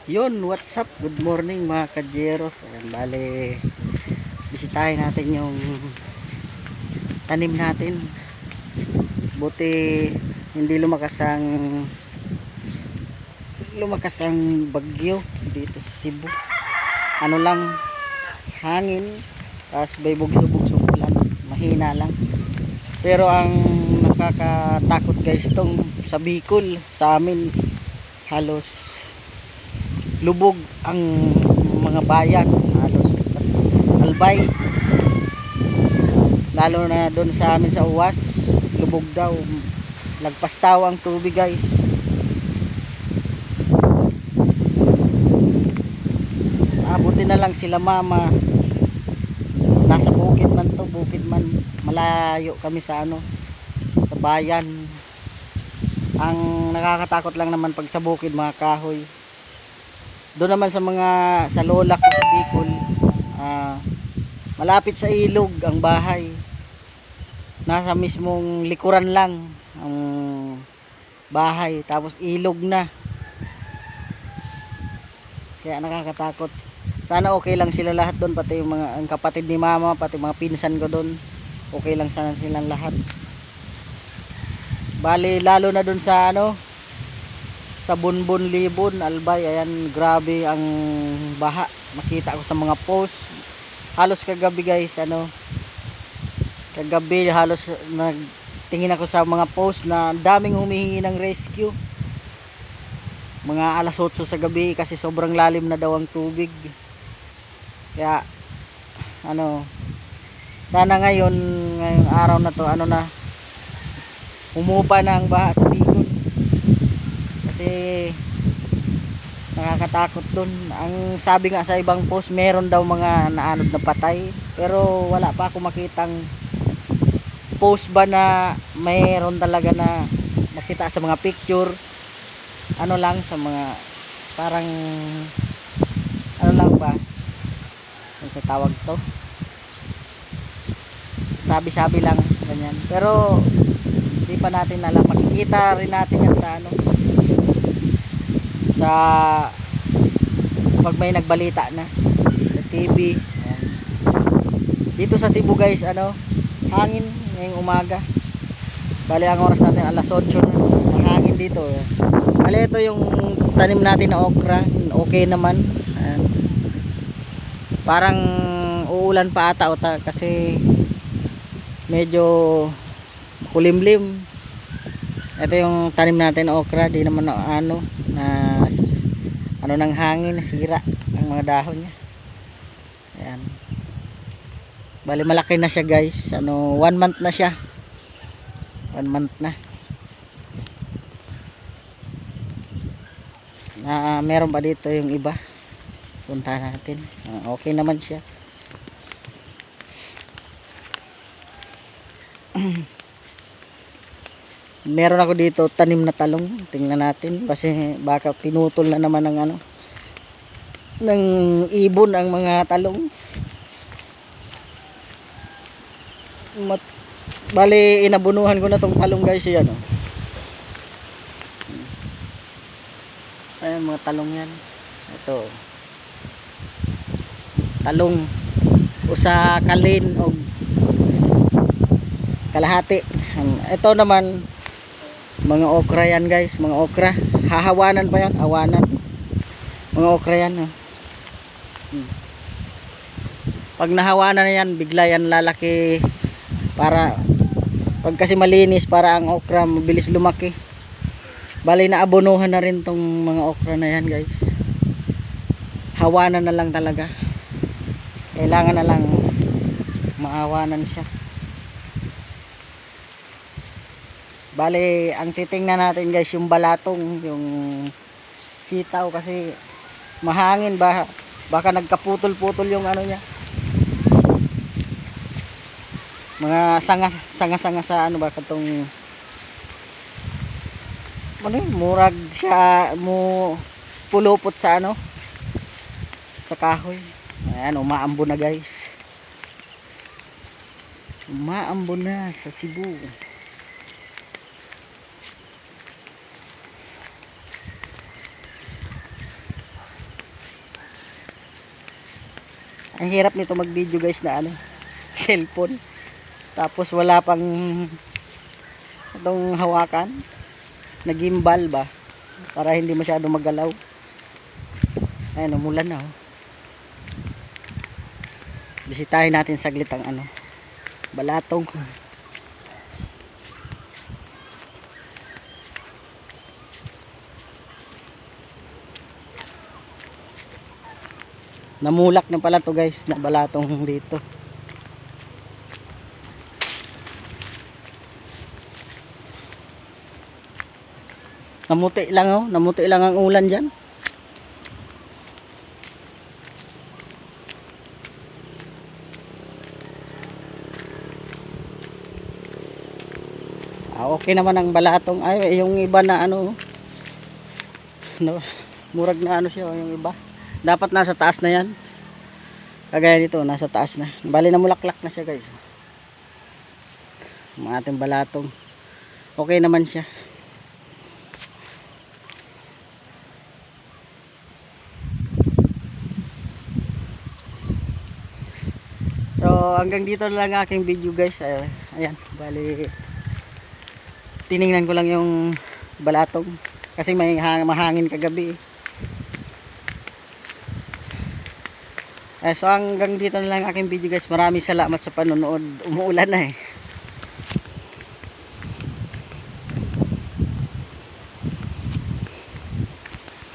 Yun, what's up? Good morning mga kajeros. Ayan, bale, bisitahin natin yung tanim natin. Buti hindi lumakas ang bagyo dito sa Cebu. Ano lang, hangin, tapos may bugso-bugso ulan, mahina lang. Pero ang nakakatakot guys tong sa Bicol, sa amin halos lubog ang mga bayan, halos albay, lalo na doon sa amin sa Uwas, lubog daw, lagpas taw ang tubig guys. Abutin na lang sila mama, nasa bukid man to, bukid man, malayo kami sa sa bayan. Ang nakakatakot lang naman pag sa bukid mga kahoy. Doon naman sa lola ko sa Bicol, malapit sa ilog ang bahay, nasa mismong likuran lang ang bahay, tapos ilog na, kaya nakakatakot. Sana okay lang sila lahat doon, pati yung ang kapatid ni mama, pati mga pinsan ko doon, okay lang sana silang lahat. Bali lalo na doon sa sa Bunbun, Libon, Albay, ayan, grabe ang baha. Makita ko sa mga post halos kagabi guys, kagabi halos nagtingin ako sa mga post na daming humihingi ng rescue, mga alas 8 sa gabi, kasi sobrang lalim na daw ang tubig. Kaya sana ngayong araw na to, humupa na ang baha sa Bicol, kasi nakakatakot dun. Ang sabi nga sa ibang post, meron daw mga naanod na patay, pero wala pa ako makitang post ba na mayroon talaga na nakita sa mga picture. Lang sa mga parang lang ba ano sa tawag to, sabi-sabi lang ganyan, pero hindi pa natin alam. Makikita rin natin yan sa pag may nagbalita na sa TV. Ayan. Dito sa Cebu guys, hangin ngayong umaga. Bali ang oras natin alas 8 na, ang hangin dito. Bali ito yung tanim natin na okra, okay naman. Ayan. Parang uulan pa ata kasi medyo kulimlim. Ito yung tanim natin na okra, di naman ng hangin, nasira ang mga dahon niya. Ayan. Bali malaki na siya guys, 1 month na siya, 1 month na. Meron pa dito yung iba, punta natin. Okay naman siya. Meron ako dito tanim na talong, tingnan natin kasi baka pinutol na naman ng ibon ang mga talong. Bali inabunuhan ko na tong talong guys, yan ayan, mga talong yan. Ito talong usa kalin o kalahati. Ito naman mga okra yan guys, mga okra, hahawanan pa yan, awanan, mga okra yan. Pag nahawanan na yan, bigla yan lalaki, para pag kasi malinis, para ang okra mabilis lumaki. Bali naabonuhan na rin tong mga okra na yan guys, hawanan na lang talaga, kailangan na lang maawanan siya. Bali ang titingnan natin guys, yung balatong, yung sitaw, kasi mahangin, baka nagkaputol-putol yung niya, mga sanga sa baka tong murag siya mo pulupot sa sa kahoy. Ayan, umaambo na guys, umaambo na sa Cebu. Ang hirap nito mag video guys na ano, cellphone. Tapos wala pang itong hawakan na gimbal ba, para hindi masyado magalaw. Ayun, umulan na oh. Bisitahin natin saglit ang ano, Balatong. Namulak na pala to guys, na Balatong dito. Namuti lang oh, namuti lang ang ulan diyan. Okay naman ang Balatong. Ay, yung iba na ano, no, murag na ano siya, yung iba. Dapat nasa taas na yan. Kagaya nito, nasa taas na. Bali na mulaklak na siya guys. Ang ating Balatong. Okay naman siya. So, hanggang dito na lang aking video guys. Ayan, bali tiningnan ko lang yung Balatong kasi may mahangin kagabi. So hanggang dito na lang aking video guys. Maraming salamat sa panonood. Umuulan na eh.